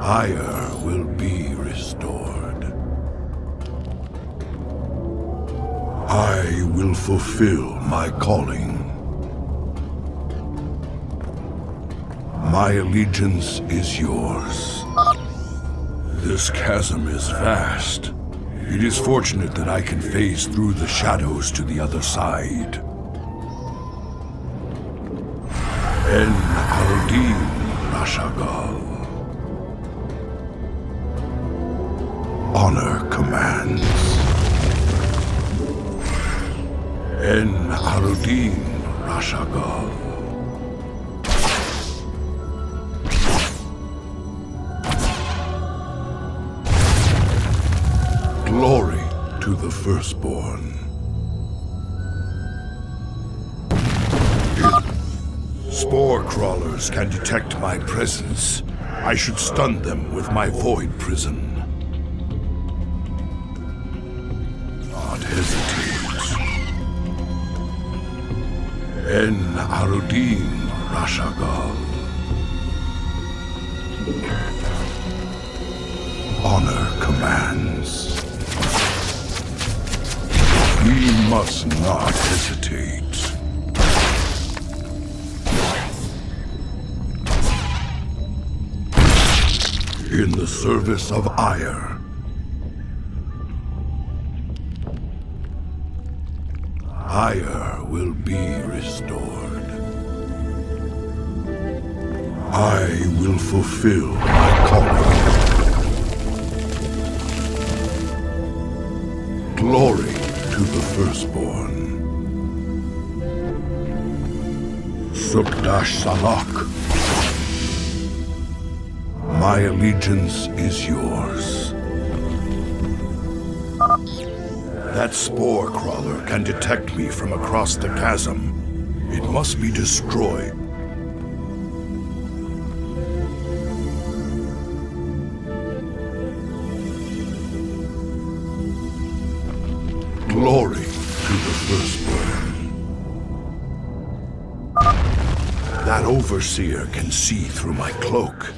Ire will be restored. I will fulfill my calling. My allegiance is yours. This chasm is vast. It is fortunate that I can phase through the shadows to the other side. En Aldin Rashagal. Honor commands. En Aldin Rashagal. Glory to the firstborn. Spore crawlers can detect my presence. I should stun them with my void prison. Not hesitate. En Arudin Rashagal. Honor commands. We must not hesitate. In the service of Ire. Ire will be restored. I will fulfill my calling. Glory to the firstborn. Sukdash Salak. My allegiance is yours. That spore crawler can detect me from across the chasm. It must be destroyed. Glory to the firstborn. That overseer can see through my cloak.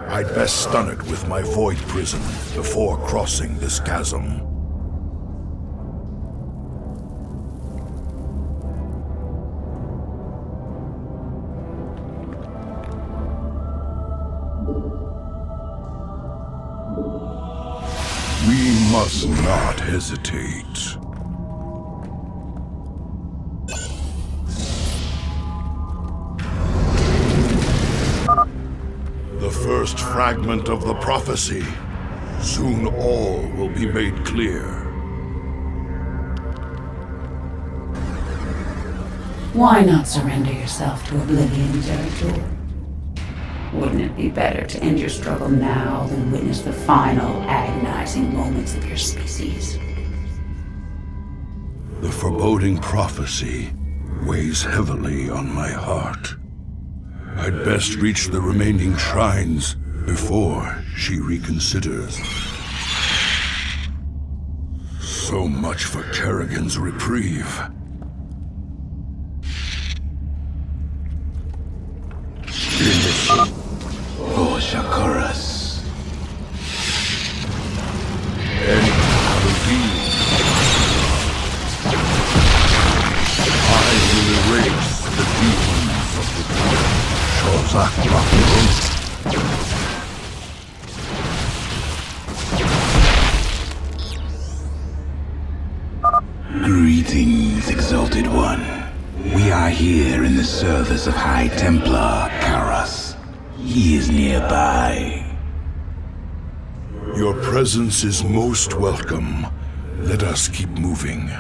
I'd best stun it with my void prison before crossing this chasm. We must not hesitate. The first fragment of the prophecy. Soon all will be made clear. Why not surrender yourself to oblivion, Zeratul? Wouldn't it be better to end your struggle now than witness the final, agonizing moments of your species? The foreboding prophecy weighs heavily on my heart. I'd best reach the remaining shrines before she reconsiders. So much for Kerrigan's reprieve. For Shakuras. And Aludin. I will erase the demons of the dark. Greetings, Exalted One. We are here in the service of High Templar Karas. He is nearby. Your presence is most welcome. Let us keep moving.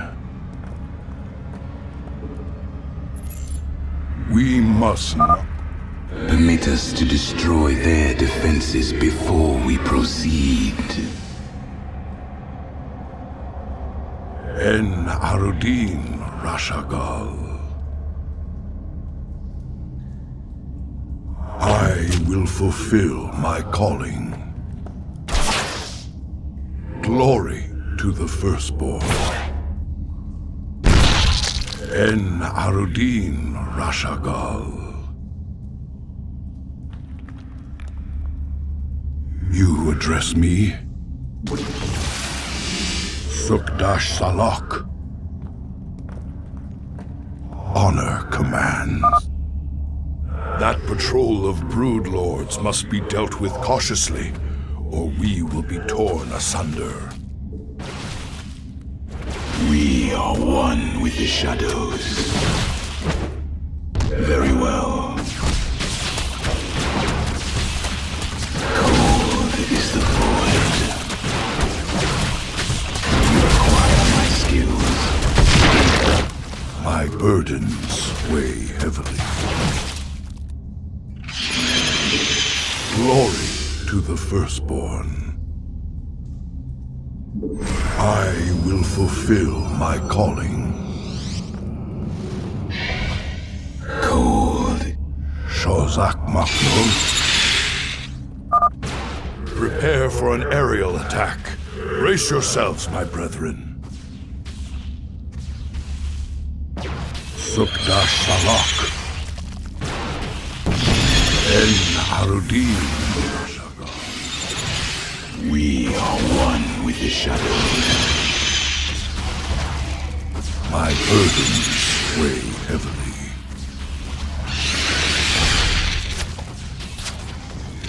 We must not. Permit us to destroy their defenses before we proceed. En Arudin Rashagal. I will fulfill my calling. Glory to the firstborn. En Arudin Rashagal. You address me? Sukdash Salak. Honor commands. That patrol of broodlords must be dealt with cautiously, or we will be torn asunder. We are one with the shadows. Very well. Cold is the void. You require my skills. My burdens weigh heavily. Glory to the firstborn. I will fulfill my calling. Cold. Shozak Maknul. Prepare for an aerial attack. Brace yourselves, my brethren. Sukdash Salak. En Arudin. We are one with the shadows. My burdens weigh heavily.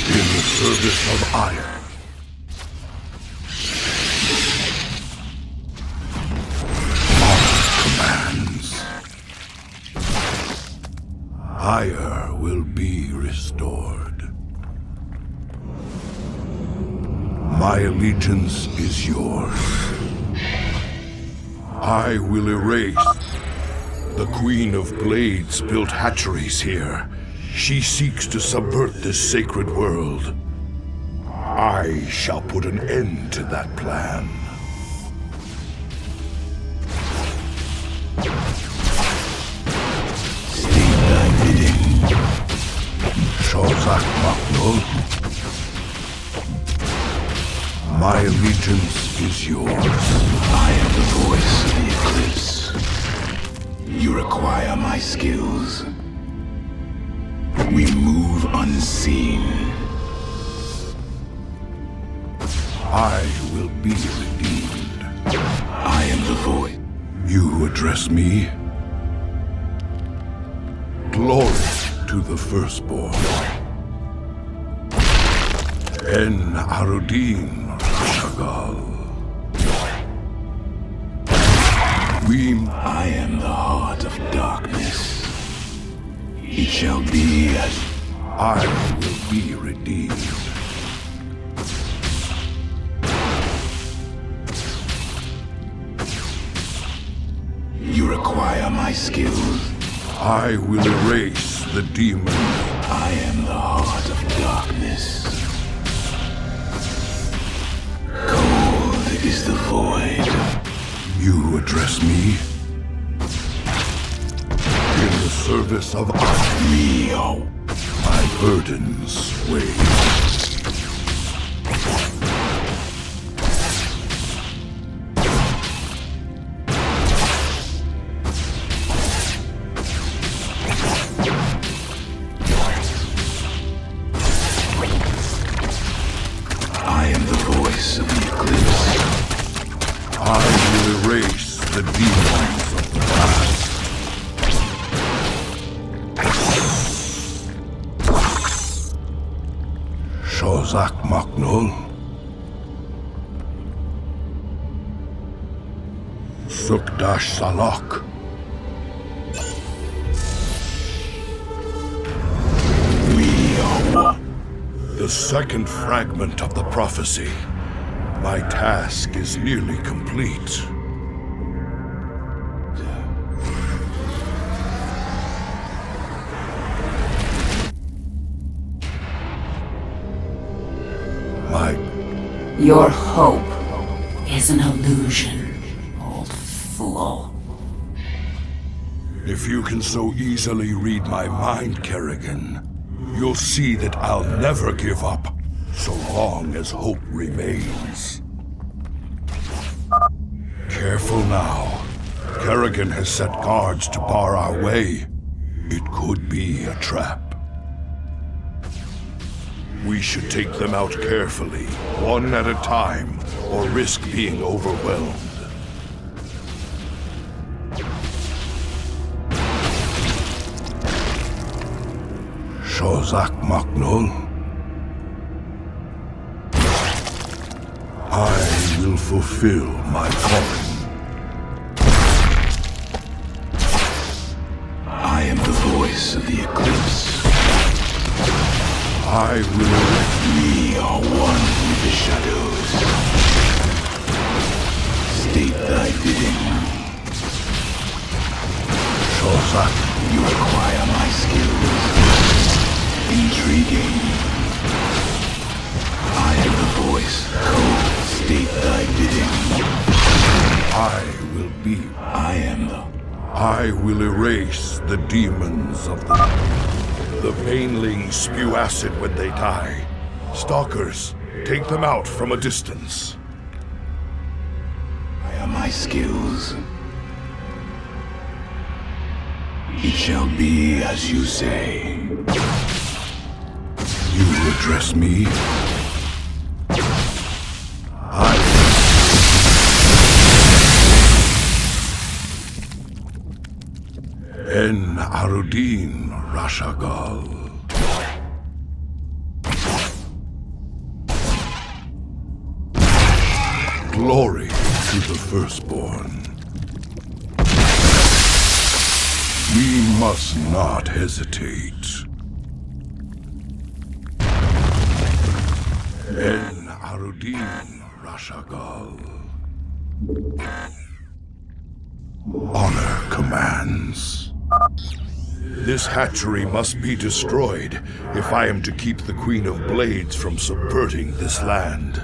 In the service of Ire. Honor commands. Ire will be restored. My allegiance is yours. I will erase. The Queen of Blades built hatcheries here. She seeks to subvert this sacred world. I shall put an end to that plan. State thy bidding. Shozak Maknul. My allegiance is yours. I am the voice of the eclipse. You require my skills. We move unseen. I will be redeemed. I am the voice. You address me? Glory to the firstborn. En Arudin Shagal. I am the heart of darkness. It shall be as I will be redeemed. you require my skills. I will erase the demon. I am the heart of darkness. Cold is the void. You address me? In the service of We are my burdens weigh. I am the voice of the eclipse. I will erase the demons of the past. Shozak Maknul. Sukdash Salak. We are one. The second fragment of the prophecy. My task is nearly complete. Your hope is an illusion, old fool. If you can so easily read my mind, Kerrigan, you'll see that I'll never give up, so long as hope remains. Careful now. Kerrigan has set guards to bar our way. It could be a trap. We should take them out carefully, one at a time, or risk being overwhelmed. Shozak Maknol, I will fulfill my calling. I am the voice of the eclipse. I will. We are one with the shadows. State thy bidding. Shozak, You acquire my skills. Intriguing. I am the voice. Code. State thy bidding. I will be. I am the... I will erase the demons of the banelings spew acid when they die. Stalkers, take them out from a distance. I am my skills. It shall be as you say. You address me? En Arudin Rashagal. Glory to the firstborn. We must not hesitate. En Arudin Rashagal. Honor commands. This hatchery must be destroyed if I am to keep the Queen of Blades from subverting this land.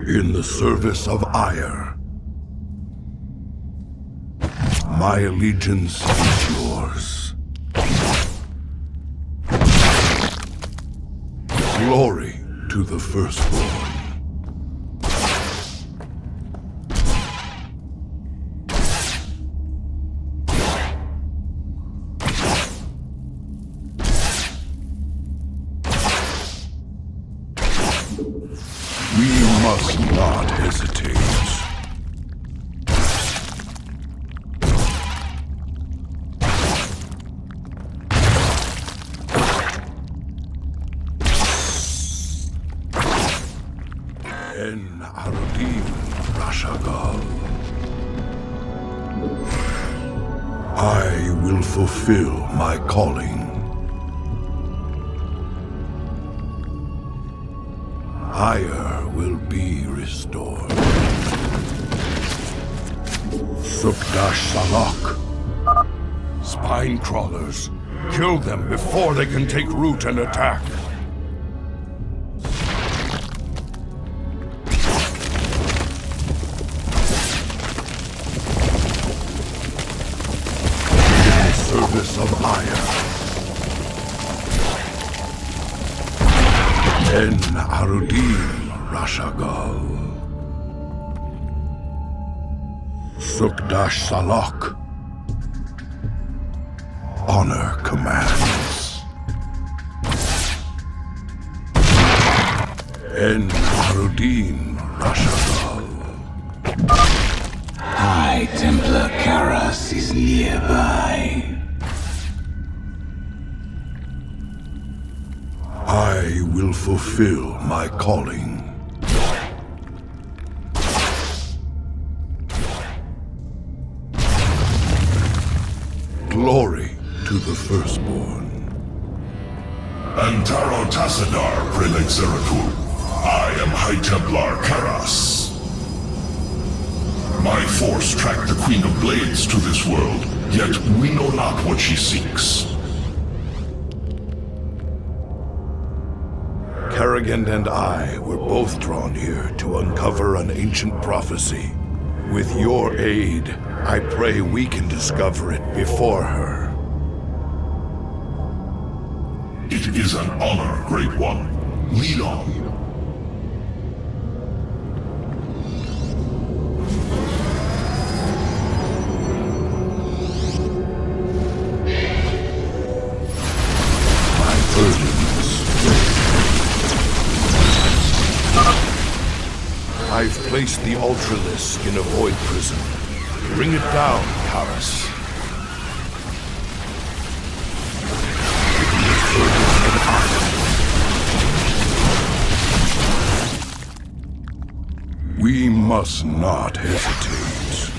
In the service of Ire, my allegiance is yours. Glory to the firstborn. We must not hesitate. En Arudin Rashagal. I will fulfill my calling. Ire will be restored. Sukdash Salak. Spine crawlers. Kill them before they can take root and attack. In the service of Ire. En Arudin Rashagal. Sukdash Salak. Honor commands. En Arudin Rashagal. High Templar Karas is nearby. I will fulfill my calling. Glory to the firstborn. Antaro Tassadar, Prelec Zeratul. I am High Templar Karas. My force tracked the Queen of Blades to this world, yet we know not what she seeks. Kerrigan and I were both drawn here to uncover an ancient prophecy. With your aid, I pray we can discover it before her. It is an honor, Great One. Lead on. My burdens. I've placed the Ultralisk in a void prison. Bring it down, Karas. We must not hesitate.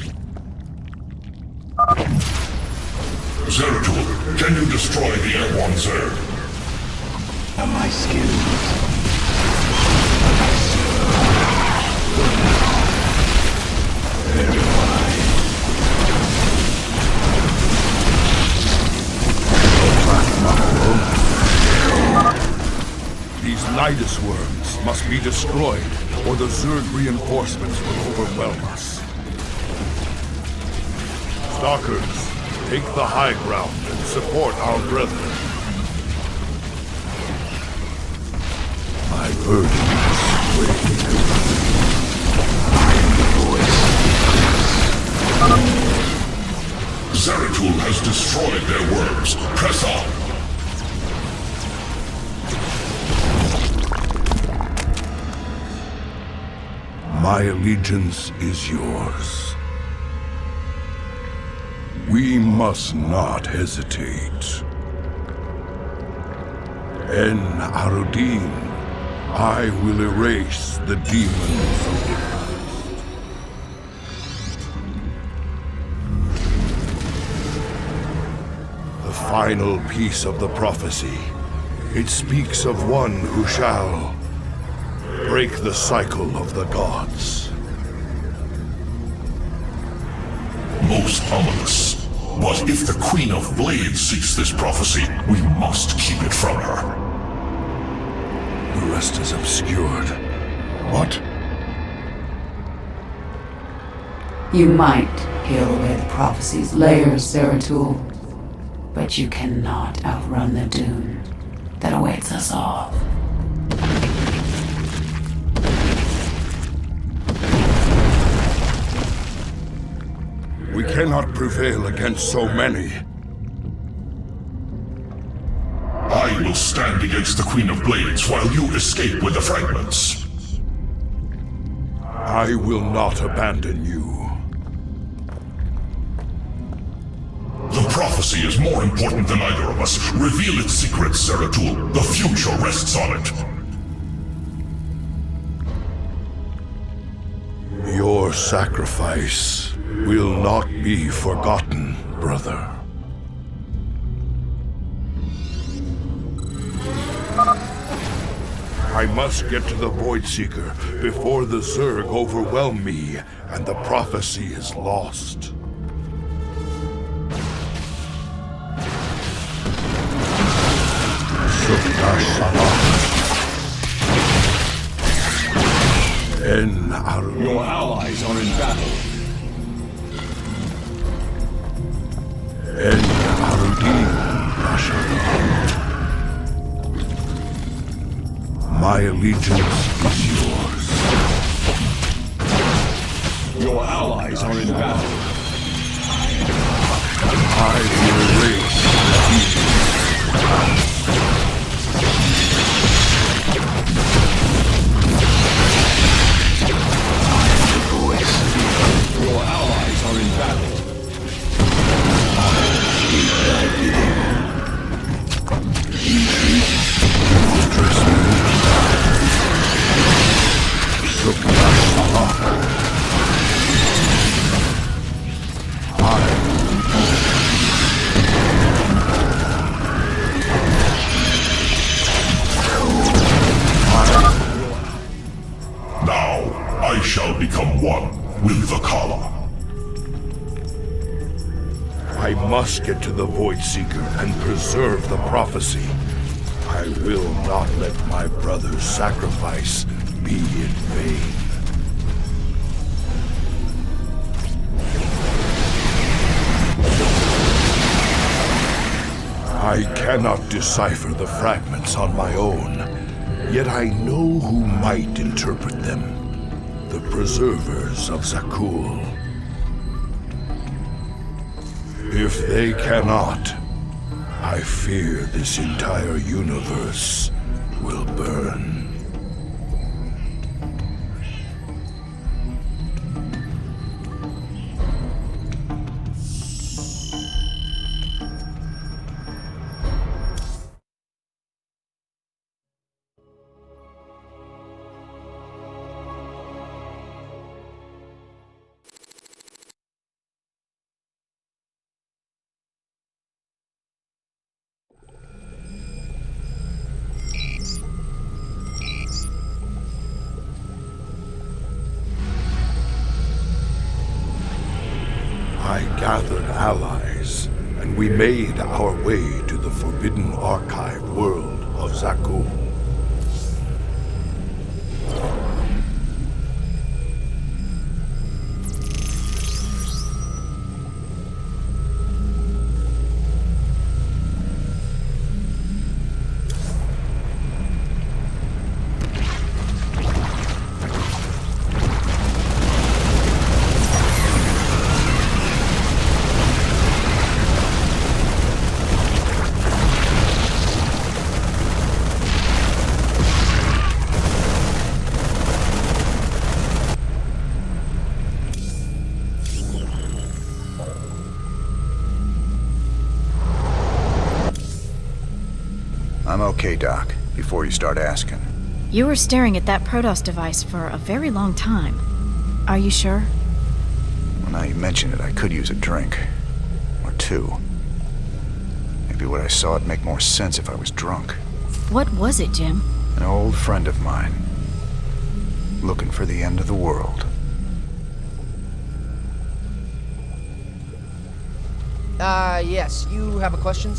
Zeratul, can you destroy the airborne Zerg? Are my skills. Very wise. These Nidus worms must be destroyed, or the Zerg reinforcements will overwhelm us. Stalkers, take the high ground and support our brethren. My burden is weighted. Zeratul has destroyed their worms. Press on! My allegiance is yours. We must not hesitate. En Arudin, I will erase the demons of the past. The final piece of the prophecy. It speaks of one who shall break the cycle of the gods. Most ominous. But if the Queen of Blades seeks this prophecy, we must keep it from her. The rest is obscured. What? You might peel away the prophecy's layers, Zeratul, but you cannot outrun the doom that awaits us all. We cannot prevail against so many. I will stand against the Queen of Blades while you escape with the fragments. I will not abandon you. The prophecy is more important than either of us. Reveal its secrets, Zeratul. The future rests on it. Your sacrifice will not be forgotten, brother. I must get to the Void Seeker before the Zerg overwhelm me and the prophecy is lost. Your allies are in battle. En Arudin, my allegiance is yours. Your allies are in battle. I will erase the demons. Your allies are in battle. Now, I shall become one with the Kala. I must get to the Void Seeker and preserve the prophecy. I will not let my brother's sacrifice be in vain. I cannot decipher the fragments on my own, yet I know who might interpret them. The preservers of Zakul. If they cannot, I fear this entire universe will burn. I gathered allies, and we made our way to the forbidden archive world of Zaku. I'm okay, Doc, before you start asking. You were staring at that Protoss device for a very long time. Are you sure? Well, now you mention it, I could use a drink. Or two. Maybe what I saw would make more sense if I was drunk. What was it, Jim? An old friend of mine. Looking for the end of the world. Yes, you have a question?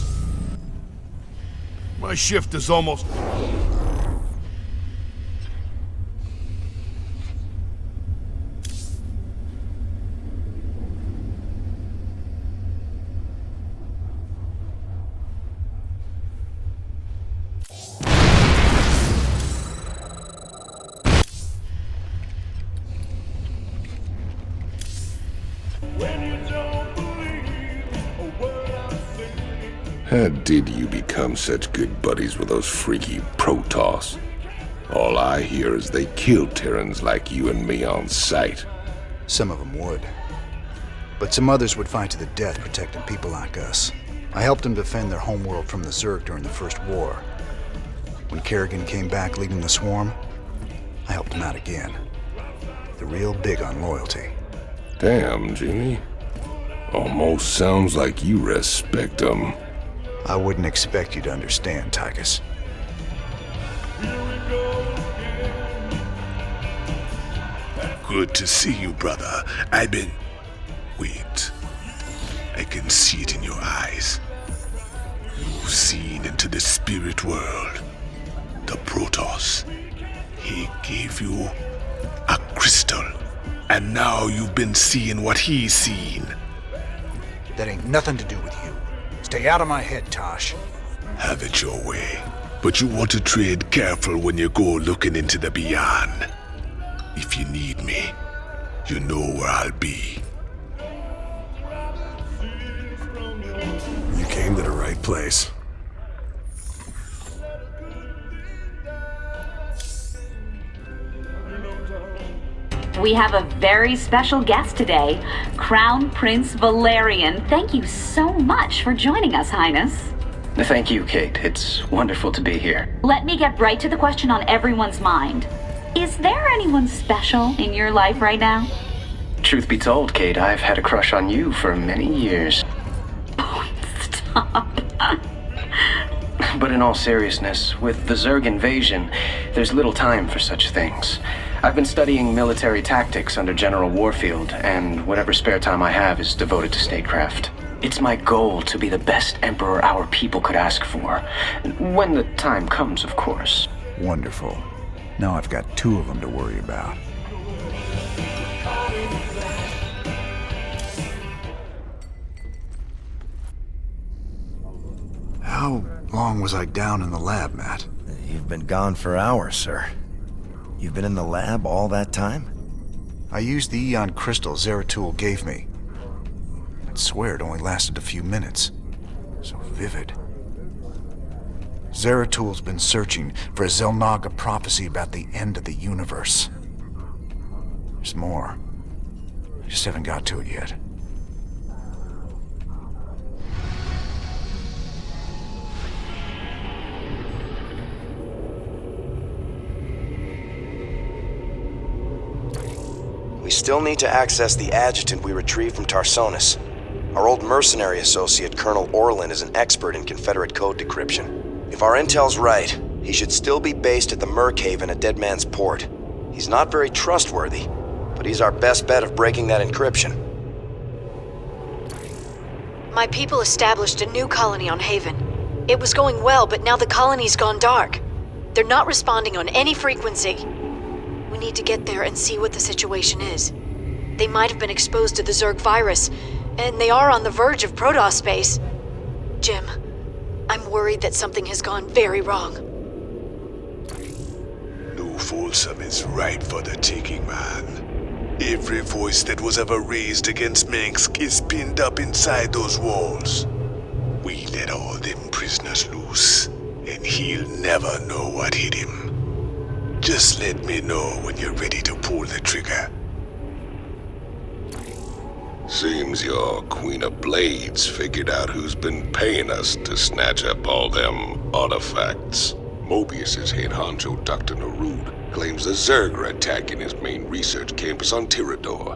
My shift is almost... How did you become such good buddies with those freaky Protoss? All I hear is they killed Terrans like you and me on sight. Some of them would. But some others would fight to the death protecting people like us. I helped them defend their homeworld from the Zerg during the First War. When Kerrigan came back leading the swarm, I helped him out again. They're real big on loyalty. Damn, Jimmy. Almost sounds like you respect them. I wouldn't expect you to understand, Tychus. Good to see you, brother. Wait. I can see it in your eyes. You've seen into the spirit world. The Protoss. He gave you a crystal. And now you've been seeing what he's seen. That ain't nothing to do with you. Stay out of my head, Tosh. Have it your way. But you want to tread careful when you go looking into the beyond. If you need me, you know where I'll be. You came to the right place. We have a very special guest today, Crown Prince Valerian. Thank you so much for joining us, Highness. Thank you, Kate. It's wonderful to be here. Let me get right to the question on everyone's mind. Is there anyone special in your life right now? Truth be told, Kate, I've had a crush on you for many years. Oh, stop. But in all seriousness, with the Zerg invasion, there's little time for such things. I've been studying military tactics under General Warfield, and whatever spare time I have is devoted to statecraft. It's my goal to be the best emperor our people could ask for. When the time comes, of course. Wonderful. Now I've got two of them to worry about. How long was I down in the lab, Matt? You've been gone for hours, sir. You've been in the lab all that time? I used the Eon crystal Zeratul gave me. I'd swear it only lasted a few minutes. So vivid. Zeratul been searching for a Zelnaga prophecy about the end of the universe. There's more. I just haven't got to it yet. We still need to access the adjutant we retrieved from Tarsonis. Our old mercenary associate, Colonel Orlin, is an expert in Confederate code decryption. If our intel's right, he should still be based at the Merkhaven at Dead Man's Port. He's not very trustworthy, but he's our best bet of breaking that encryption. My people established a new colony on Haven. It was going well, but now the colony's gone dark. They're not responding on any frequency. We need to get there and see what the situation is. They might have been exposed to the Zerg virus, and they are on the verge of Protoss space. Jim, I'm worried that something has gone very wrong. No Folsom is ripe for the taking, man. Every voice that was ever raised against Minsk is pinned up inside those walls. We let all them prisoners loose, and he'll never know what hit him. Just let me know when you're ready to pull the trigger. Seems your Queen of Blades figured out who's been paying us to snatch up all them artifacts. Mobius's head honcho, Dr. Narud, claims the Zerg are attacking his main research campus on Tirador.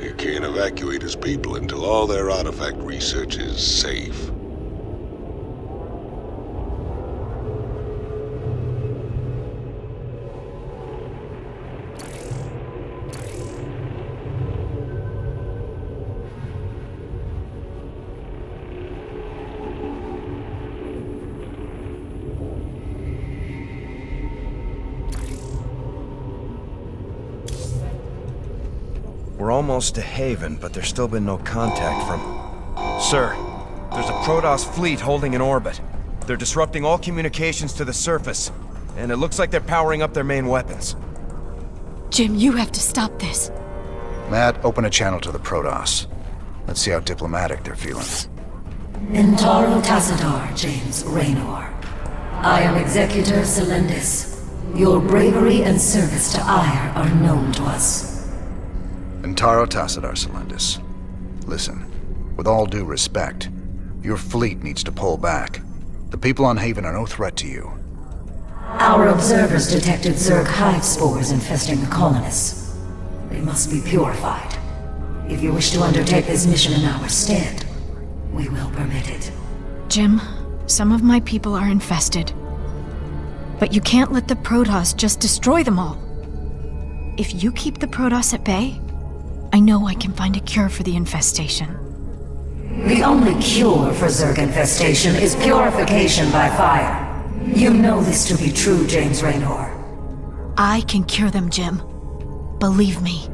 He can't evacuate his people until all their artifact research is safe. We're almost to Haven, but there's still been no contact from... Sir, there's a Protoss fleet holding in orbit. They're disrupting all communications to the surface, and it looks like they're powering up their main weapons. Jim, you have to stop this. Matt, open a channel to the Protoss. Let's see how diplomatic they're feeling. Intaro Tassadar, James Raynor. I am Executor Selendis. Your bravery and service to Ire are known to us. Intaro Tassadar Selendis. Listen, with all due respect, your fleet needs to pull back. The people on Haven are no threat to you. Our observers detected Zerg hive spores infesting the colonists. They must be purified. If you wish to undertake this mission in our stead, we will permit it. Jim, some of my people are infested. But you can't let the Protoss just destroy them all. If you keep the Protoss at bay, I know I can find a cure for the infestation. The only cure for Zerg infestation is purification by fire. You know this to be true, James Raynor. I can cure them, Jim. Believe me.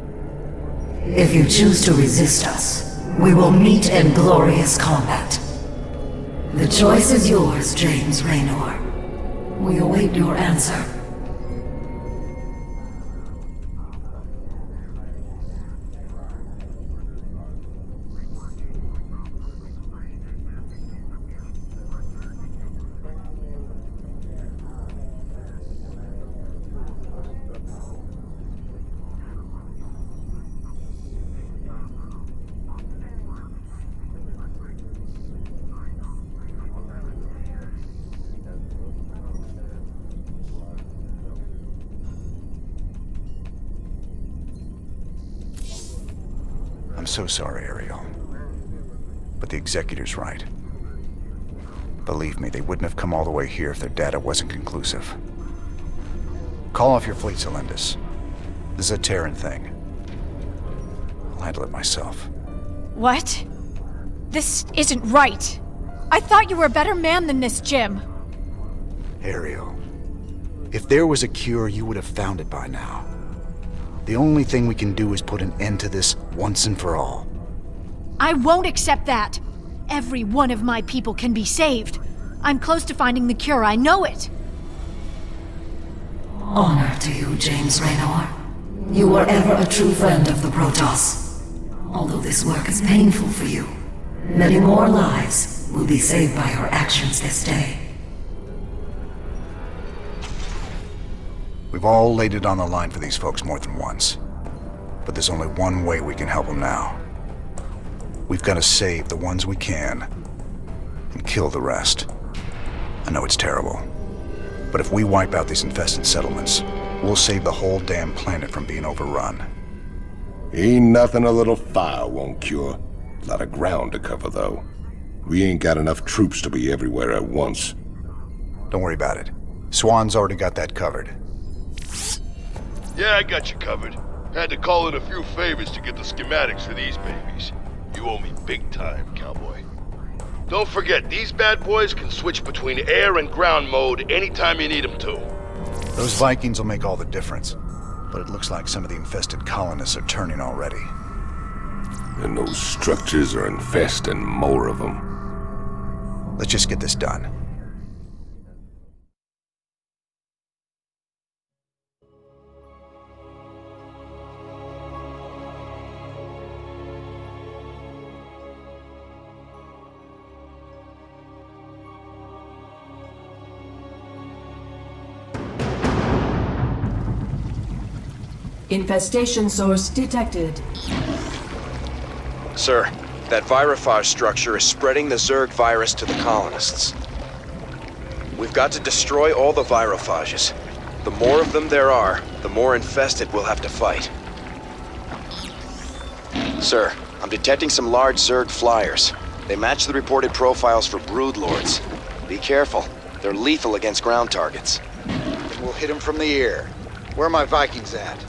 If you choose to resist us, we will meet in glorious combat. The choice is yours, James Raynor. We await your answer. I'm so sorry, Ariel. But the Executor's right. Believe me, they wouldn't have come all the way here if their data wasn't conclusive. Call off your fleet, Selendis. This is a Terran thing. I'll handle it myself. What? This isn't right. I thought you were a better man than this, Jim. Ariel, if there was a cure, you would have found it by now. The only thing we can do is put an end to this once and for all. I won't accept that. Every one of my people can be saved. I'm close to finding the cure, I know it. Honor to you, James Raynor. You were ever a true friend of the Protoss. Although this work is painful for you, many more lives will be saved by your actions this day. We've all laid it on the line for these folks more than once. But there's only one way we can help them now. We've got to save the ones we can, and kill the rest. I know it's terrible, but if we wipe out these infested settlements, we'll save the whole damn planet from being overrun. Ain't nothing a little fire won't cure. A lot of ground to cover, though. We ain't got enough troops to be everywhere at once. Don't worry about it. Swan's already got that covered. Yeah, I got you covered. Had to call in a few favors to get the schematics for these babies. You owe me big time, cowboy. Don't forget, these bad boys can switch between air and ground mode anytime you need them to. Those Vikings will make all the difference. But it looks like some of the infested colonists are turning already. And those structures are infesting more of them. Let's just get this done. Infestation source detected. Sir, that virophage structure is spreading the Zerg virus to the colonists. We've got to destroy all the virophages. The more of them there are, the more infested we'll have to fight. Sir, I'm detecting some large Zerg flyers. They match the reported profiles for broodlords. Be careful. They're lethal against ground targets. We'll hit them from the air. Where are my Vikings at?